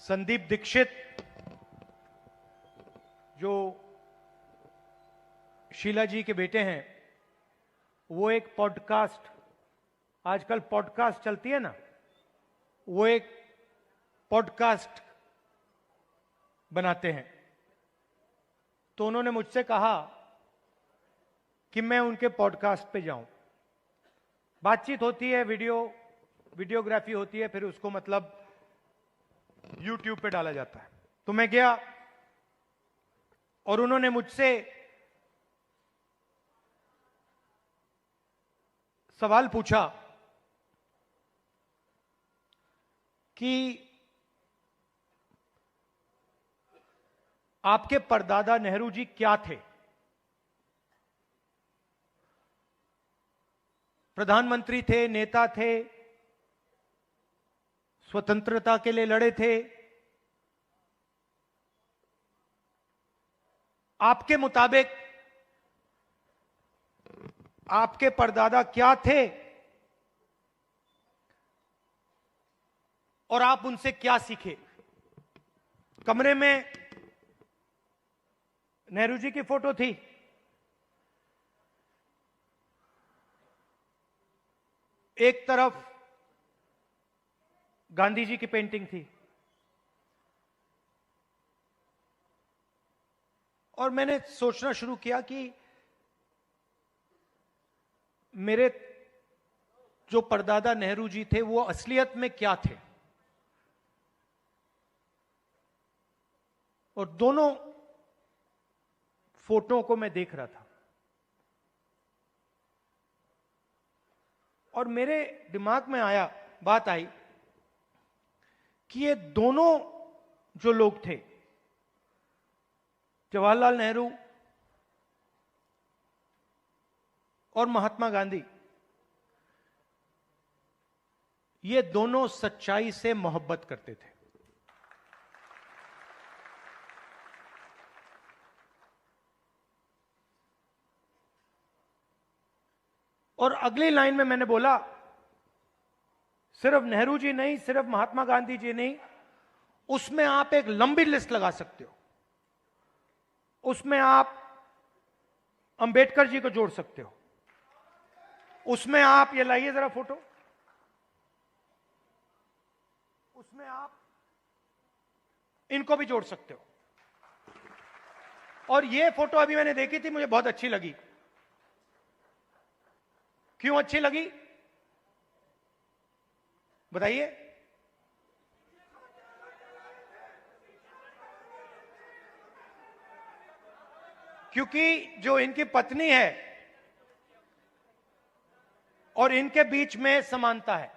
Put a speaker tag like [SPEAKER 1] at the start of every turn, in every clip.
[SPEAKER 1] संदीप दीक्षित जो शीला जी के बेटे हैं, वो एक पॉडकास्ट, आजकल पॉडकास्ट चलती है ना, वो एक पॉडकास्ट बनाते हैं। तो उन्होंने मुझसे कहा कि मैं उनके पॉडकास्ट पे जाऊं। बातचीत होती है, वीडियोग्राफी होती है, फिर उसको मतलब यूट्यूब पे डाला जाता है। तो मैं गया और उन्होंने मुझसे सवाल पूछा कि आपके परदादा नेहरू जी क्या थे? प्रधानमंत्री थे, नेता थे, स्वतंत्रता के लिए लड़े थे। आपके मुताबिक आपके परदादा क्या थे और आप उनसे क्या सीखे? कमरे में नेहरू जी की फोटो थी, एक तरफ गांधी जी की पेंटिंग थी, और मैंने सोचना शुरू किया कि मेरे जो परदादा नेहरू जी थे वो असलियत में क्या थे। और दोनों फोटो को मैं देख रहा था और मेरे दिमाग में बात आई कि ये दोनों जो लोग थे, जवाहरलाल नेहरू और महात्मा गांधी, ये दोनों सच्चाई से मोहब्बत करते थे। और अगली लाइन में मैंने बोला, सिर्फ नेहरू जी नहीं, सिर्फ महात्मा गांधी जी नहीं, उसमें आप एक लंबी लिस्ट लगा सकते हो। उसमें आप अंबेडकर जी को जोड़ सकते हो, उसमें आप, ये लाइए जरा फोटो, उसमें आप इनको भी जोड़ सकते हो। और ये फोटो अभी मैंने देखी थी, मुझे बहुत अच्छी लगी। क्यों अच्छी लगी बताइए? क्योंकि जो इनकी पत्नी है और इनके बीच में समानता है,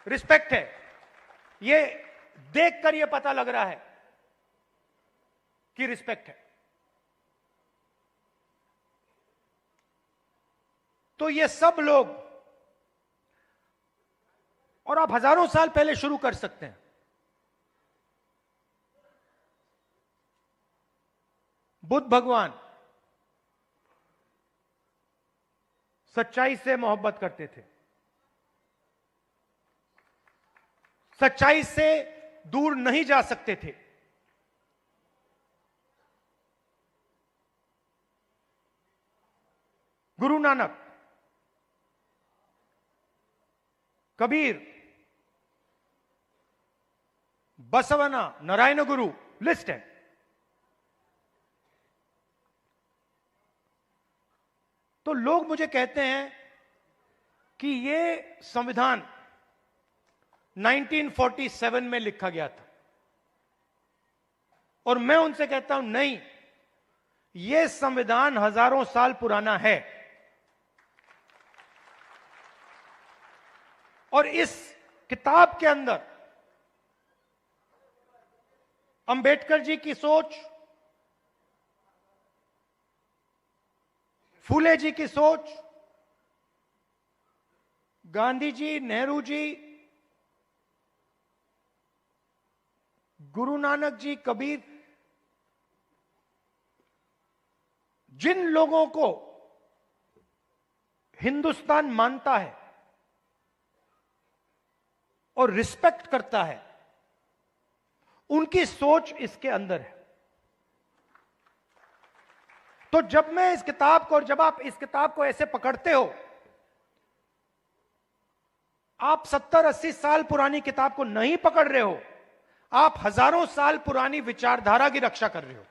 [SPEAKER 1] रिस्पेक्ट है। ये देखकर ये पता लग रहा है कि रिस्पेक्ट है। तो ये सब लोग, और आप हजारों साल पहले शुरू कर सकते हैं। बुद्ध भगवान सच्चाई से मोहब्बत करते थे, सच्चाई से दूर नहीं जा सकते थे। गुरु नानक, कबीर, बसवना, नारायण गुरु, लिस्ट है। तो लोग मुझे कहते हैं कि ये संविधान 1947 में लिखा गया था, और मैं उनसे कहता हूं नहीं, यह संविधान हजारों साल पुराना है। और इस किताब के अंदर अंबेडकर जी की सोच, फूले जी की सोच, गांधी जी, नेहरू जी, गुरु नानक जी, कबीर, जिन लोगों को हिंदुस्तान मानता है, और रिस्पेक्ट करता है, उनकी सोच इसके अंदर है। तो जब मैं इस किताब को, और जब आप इस किताब को ऐसे पकड़ते हो, आप 70-80 साल पुरानी किताब को नहीं पकड़ रहे हो, आप हजारों साल पुरानी विचारधारा की रक्षा कर रहे हो।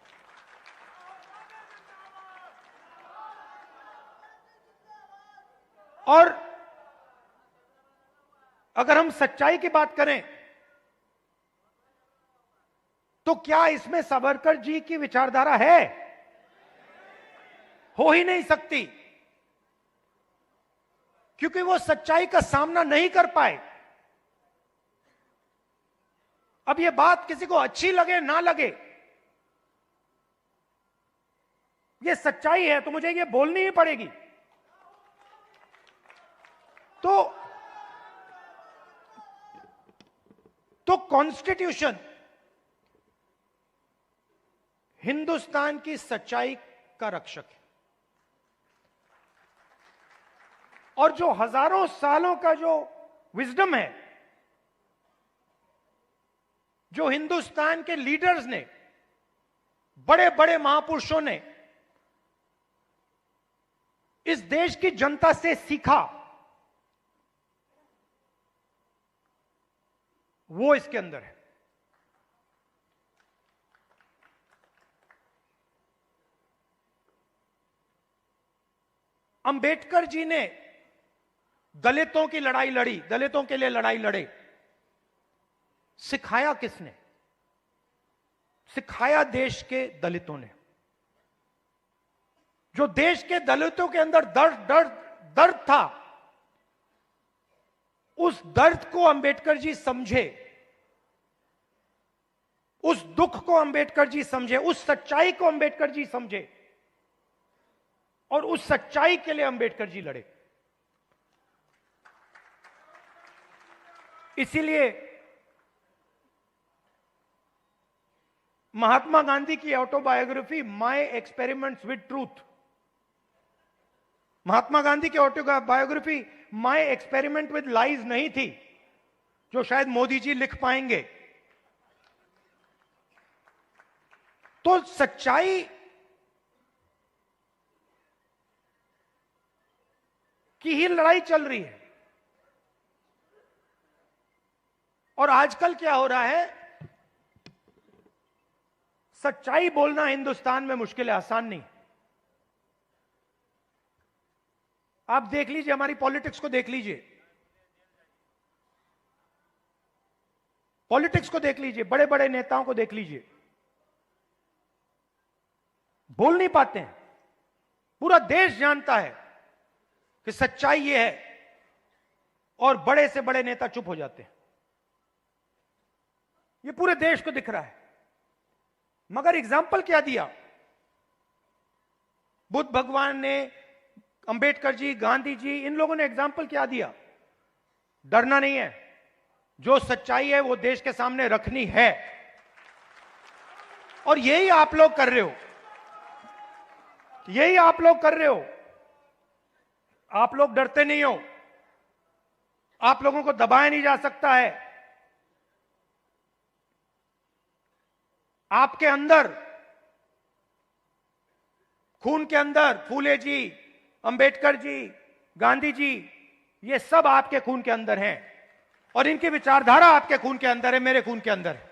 [SPEAKER 1] और अगर हम सच्चाई की बात करें तो क्या इसमें सावरकर जी की विचारधारा है? हो ही नहीं सकती, क्योंकि वो सच्चाई का सामना नहीं कर पाए। अब ये बात किसी को अच्छी लगे ना लगे, ये सच्चाई है, तो मुझे ये बोलनी ही पड़ेगी। तो कॉन्स्टिट्यूशन हिंदुस्तान की सच्चाई का रक्षक है, और जो हजारों सालों का जो विजडम है, जो हिंदुस्तान के लीडर्स ने, बड़े बड़े महापुरुषों ने इस देश की जनता से सीखा, वो इसके अंदर है। अंबेडकर जी ने दलितों की लड़ाई लड़ी, दलितों के लिए लड़ाई लड़े। सिखाया किसने? सिखाया देश के दलितों ने। जो देश के दलितों के अंदर दर्द था, उस दर्द को अंबेडकर जी समझे, उस दुख को अंबेडकर जी समझे, उस सच्चाई को अंबेडकर जी समझे, और उस सच्चाई के लिए अंबेडकर जी लड़े। इसीलिए महात्मा गांधी की autobiography my experiments with truth, Mahatma Gandhi की autobiography my experiment with lies नहीं थी, जो शायद मोदी जी लिख पाएंगे। तो सच्चाई की ही लड़ाई चल रही है। और आजकल क्या हो रहा है, सच्चाई बोलना हिंदुस्तान में मुश्किल है, आसान नहीं। आप देख लीजिए, हमारी पॉलिटिक्स को देख लीजिए, पॉलिटिक्स को देख लीजिए, बड़े बड़े नेताओं को देख लीजिए, बोल नहीं पाते हैं। पूरा देश जानता है कि सच्चाई ये है, और बड़े से बड़े नेता चुप हो जाते हैं। ये पूरे देश को दिख रहा है। मगर एग्जाम्पल क्या दिया? बुद्ध भगवान ने, अंबेडकर जी, गांधी जी, इन लोगों ने एग्जाम्पल क्या दिया? डरना नहीं है, जो सच्चाई है वो देश के सामने रखनी है। और यही आप लोग कर रहे हो, यही आप लोग कर रहे हो। आप लोग डरते नहीं हो, आप लोगों को दबाया नहीं जा सकता है। आपके अंदर, खून के अंदर फूले जी, अंबेडकर जी, गांधी जी, ये सब आपके खून के अंदर हैं, और इनकी विचारधारा आपके खून के अंदर है, मेरे खून के अंदर है।